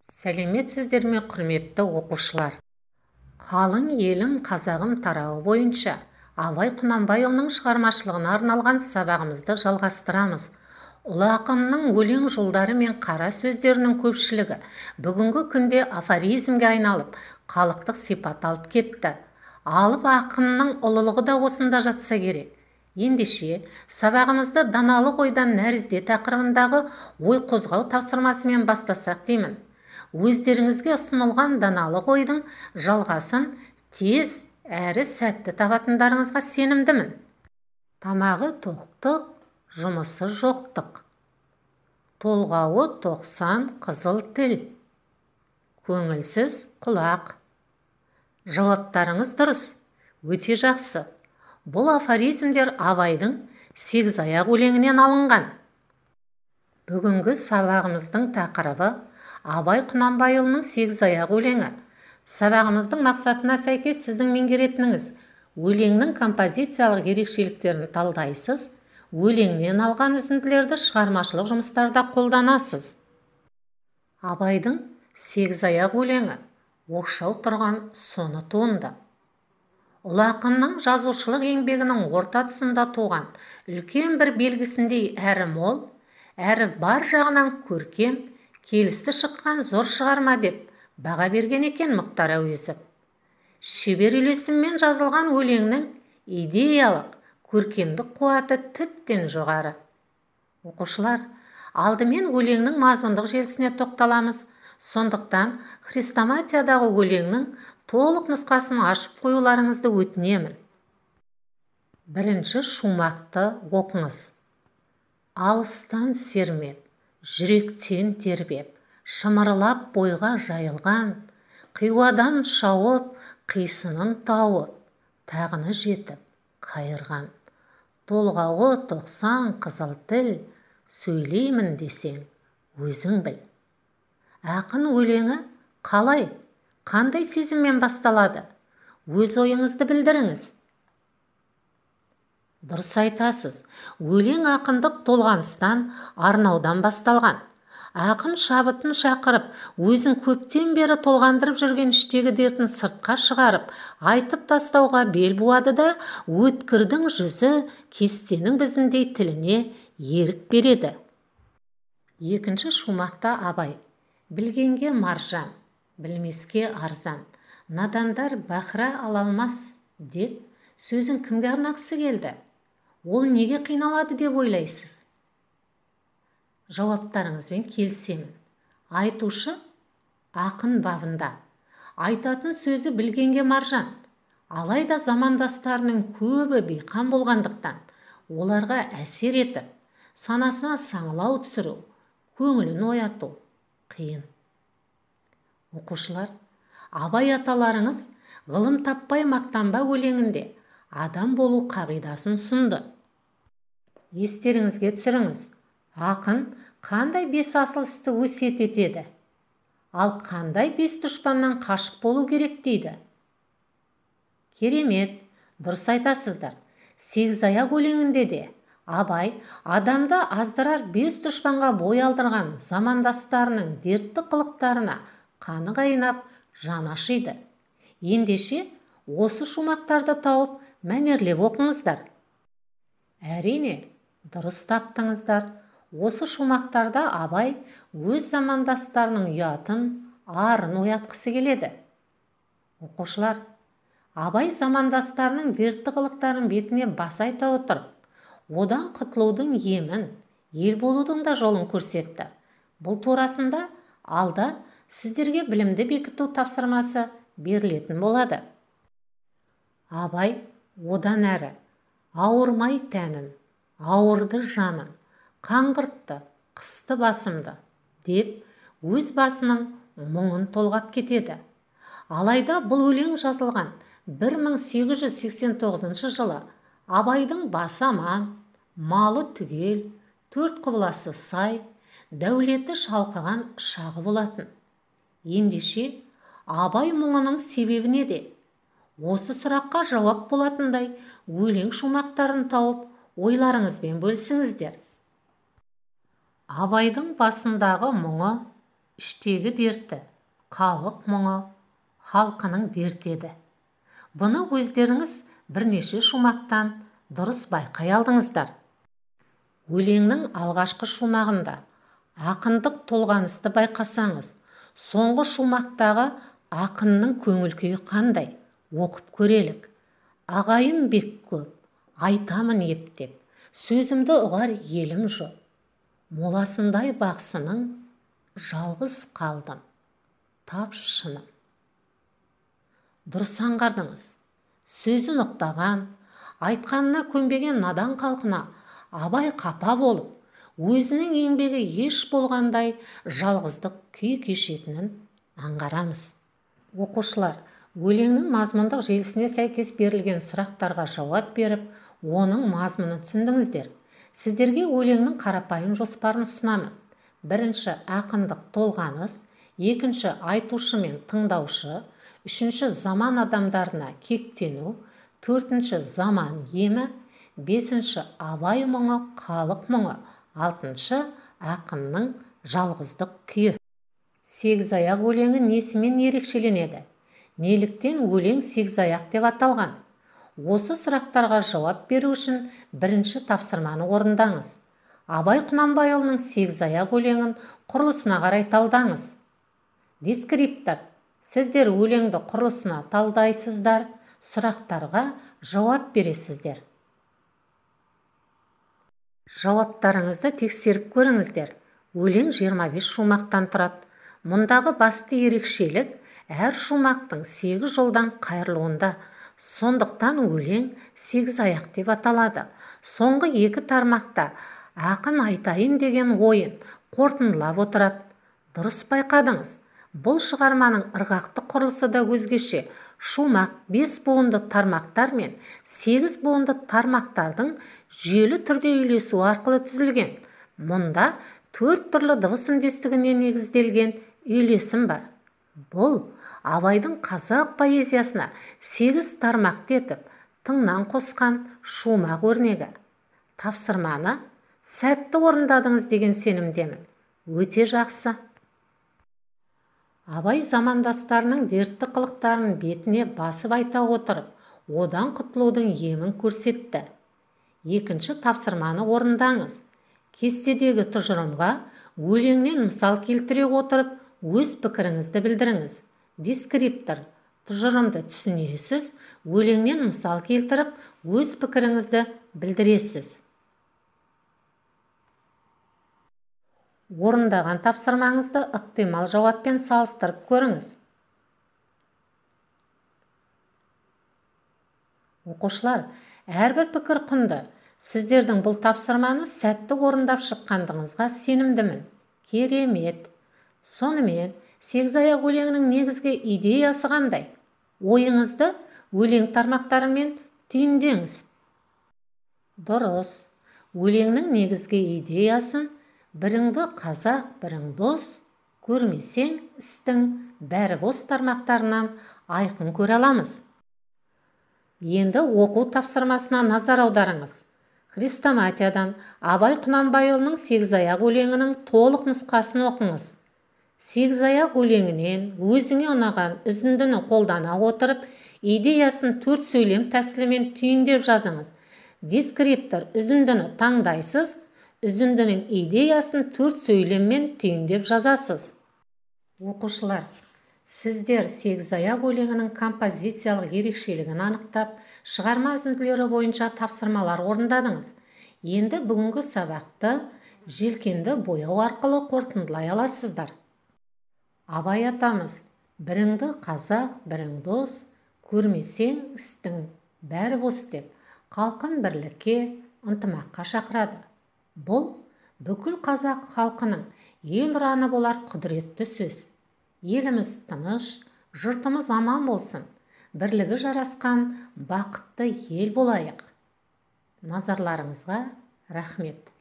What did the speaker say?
Сәлеметсіздер ме, құрметті оқушылар? Қалың елім қазағым тарауы бойынша Абай Құнанбайұлының шығармашылығына арналған сабағымызды жалғастырамыз. Ұлы ақынның өлең жолдары мен қара сөздерінің көпшілігі бүгінгі күнде афоризмге айналып, халықтық сипат алып кетті. Алып ақынның ұлылығы да осында жатса керек. Ендеше сабағымызды даналық ойдан нәрізде тақырыбындағы ой қозғау тапсырмасымен бастасақ деймін. Өздеріңізге ұсынылған даналық ойдың жалғасын тез әрі сәтті табатындарыңызға сенімдімін. Тамағы тоқтық, жұмысы жоқтық. Толғауы 90 қызыл тіл. Көңілсіз құлақ. Жауаптарыңыз дұрыс, өте жақсы. Бұл афоризмдер Абайдың Сегізаяқ өлеңінен алынған. Бүгінгі сабағымыздың тақырыбы Абай Құнанбайұлының Сегізаяқ өлеңі. Сабағымыздың мақсатына сәйкес сіздің меңгеретініңіз өлеңнің композициялық ерекшеліктерін талдайсыз, өлеңнен алған үзінділерді шығармашылық жұмыстарда қолданасыз. Абайдың Сегізаяқ өлеңі оқшау тұрған соны туынды. Ұлы ақынның жазушылық еңбегінің орта тұсында туған үлкен бір белгісіндей әрі мол, әрі бар жағынан көркем, келісті шыққан зор шығарма деп баға берген екен Мұхтар Әуезов. Шебер үйлесіммен жазылған өлеңнің идеялық, көркемдік қуаты тіптен жоғары. Оқушылар, алдымен өлеңнің мазмұндық желісіне тоқталамыз. Сондықтан хрестоматиядағы өлеңнің толық нұсқасын ашып қоюларыңызды өтінемін. Бірінші шумақты оқыңыз. Алыстан сермеп, жүректен тербеп, шымырлап бойға жайылған, қиуадан шауып, қисынын тауып, тағыны жетіп, қайырған. Толғауы 90 қызыл тіл, сөйлеймін десең, өзің біл. Ақын өлеңі қалай, қандай сезіммен басталады? Өз ойыңызды білдіріңіз. Дұрыс айтасыз, өлең ақындық толғаныстан, арнаудан басталған. Ақын шабытын шақырып, өзін көптен бері толғандырып жүрген іштегі дертін сыртқа шығарып, айтып тастауға бел буады да, өткірдің жүзі кестенің бізіндей тіліне ерік береді. Екінші шумақта Абай. Білгенге маржан, білмеске арзан, надандар бақыра ала алмас деп сөзін кімге арнағысы келді? Ол неге қиналады деп ойлайсыз? Жауаптарыңызбен келісемін. Айтушы ақын бабында. Айтатын сөзі білгенге маржан. Алайда замандастарының көбі бейқам болғандықтан, оларға әсер етіп, санасына саңылау түсіру, көңілін ояту қиын. Оқушылар, Абай аталарыңыз ғылым таппай мақтанба өлеңінде адам болу қағидасын ұсынды. Естеріңізге түсіріңіз, ақын қандай 5 асыл істі өсиет етеді, ал қандай 5 дұшпаннан қашық болу керек дейді. Керемет, дұрыс айтасыздар. Сегізаяқ өлеңінде де Абай адамды аздырар 5 дұшпанға бой алдырған замандастарының дертті қылықтарына қаны қайнап, жаны ашиды. Ендеше осы шумақтарды тауып, мәнерлеп оқыңыздар. Әрине, дұрыс таптыңыздар. Осы шумақтарда Абай өз замандастарының ұятын, арын оятқысы келеді. Оқушылар, Абай замандастарының дертті қылықтарын бетіне баса айта отырып, одан құтылудың емін, ел болудың да жолын көрсетті. Бұл турасында алда сіздерге білімді бекіту тапсырмасы берілетін болады. Абай одан әрі ауырмай тәнім, ауырды жаным, қаңғыртты, қысты басымды деп өз басының мұңын толғап кетеді. Алайда бұл өлең жазылған 1889 жылы Абайдың басы аман, малы түгел, 4 құбыласы сай, дәулеті шалқыған шағы болатын. Ендеше Абай мұңының себебіне де осы сұраққа жауап болатындай өлең шумақтарын тауып, ойларыңызбен бөлісіңіздер. Абайдың басындағы мұңы іштегі дерті, халық мұңы, халқының дерті еді. Бұны өздеріңіз бірнеше шумақтан дұрыс байқай алдыңыздар. Өлеңнің алғашқы шумағында ақындық толғанысты байқасаңыз, соңғы шумақтағы ақынның көңіл-күйі қандай? Оқып көрелік. Ағайым бек көп, айтамын ептеп, сөзімді ұғар елім жоқ. Моласындай бақсының жалғыз қалдым, тапшы шыным. Дұрыс аңғардыңыз. Сөзін ұқпаған, айтқанына көнбеген надан халқына Абай қапа болып, өзінің еңбегі еш болғандай жалғыздық күй кешетінін аңғарамыз. Оқушылар, өлеңнің мазмұндық желісіне сәйкес берілген сұрақтарға жауап беріп, оның мазмұнын түсіндіңіздер. Сіздерге өлеңнің қарапайым жоспарын ұсынамын. Бірінші ақындық толғаныс, екінші айтушы мен тыңдаушы, үшінші заман адамдарына кектену, төртінші заман емі, бесінші Абай мұңы, халық мұңы, алтыншы ақынның жалғыздық күйі. Сегізаяқ өлеңі несімен ерекшеленеді? Неліктен өлең сегізаяқ деп аталған? Осы сұрақтарға жауап беру үшін бірінші тапсырманы орындаңыз. Абай Құнанбайұлының сегізаяқ өлеңін құрылысына қарай талдаңыз. Дескриптор. Сіздер өлеңді құрылысына талдайсыздар, сұрақтарға жауап бересіздер. Жауаптарыңызды тексеріп көріңіздер. Өлең 25 шумақтан тұрады. Мұндағы басты ерекшелік әр шумақтың 8 жолдан қайырылуында. Сондықтан өлең 8 аяқ деп аталады. Соңғы 2 тармақта ақын айтайын деген ойын қорытындылап отырады. Дұрыс байқадыңыз. Бұл шығарманың ырғақты құрылысы да өзгеше. Шумақ 5 буынды тармақтар мен 8 буынды тармақтардың жүйелі түрде үйлесу арқылы түзілген. Мұнда 4 түрлі дыбыс үндестігіне негізделген үйлесім бар. Бұл Абайдың қазақ поэзиясына 8 тармақты етіп, тыңнан қосқан шумақ өрнегі. Тапсырманы сәтті орындадыңыз деген сенімдемін. Өте жақсы. Абай замандастарының дертті қылықтарын бетіне басып айта отырып, одан құтылудың емін көрсетті. Екінші тапсырманы орындаңыз. Кестедегі тұжырымға өлеңнен мысал келтіре отырып, өз пікіріңізді білдіріңіз. Дескриптор. Тұжырымды түсінесіз, өлеңнен мысал келтіріп, өз пікіріңізді білдіресіз. Орындаған тапсырмаңызды ықтимал жауаппен салыстырып көріңіз. Оқушылар, әрбір пікір құнды. Сіздердің бұл тапсырманы сәтті орындап шыққандығыңызға сенімдімін. Керемет. Сонымен, 8 аяқ өлеңінің негізгі идеясы қандай? Ойыңызды өлең тармақтарымен түйіндеңіз. Дұрыс. Өлеңнің негізгі идеясын біріңді қазақ, бірің дос, көрмесең істің бәрі бос тармақтарынан айқын көре аламыз. Енді оқу тапсырмасына назар аударыңыз. Хрестоматиядан Абай Құнанбайұлының 8 аяқ өлеңінің толық нұсқасын оқыңыз. 8 аяқ өлеңінен өзіңе ұнаған үзіндіні қолдана отырып, идеясын 4 сөйлем тәсілімен түйіндеп жазыңыз. Дескриптор үзіндіні таңдайсыз, үзіндінің идеясын 4 сөйлеммен түйіндеп жазасыз. Оқушылар, сіздер 8 аяқ өлеңінің композициялық ерекшелігін анықтап, шығарма үзінділері бойынша тапсырмалар орындадыңыз. Енді бүгінгі сабақты желкенді бояу арқылы қорытындылай аласыздар. Абай атамыз, біріңді қазақ, бірің дос, көрмесең істің бәрі бос деп, халқын бірлікке, ынтымаққа шақырады. Бұл бүкіл қазақ халқының ел ұраны болар құдіретті сөз. Еліміз тыныш, жұртымыз аман болсын, бірлігі жарасқан бақытты ел болайық. Назарларыңызға рахмет.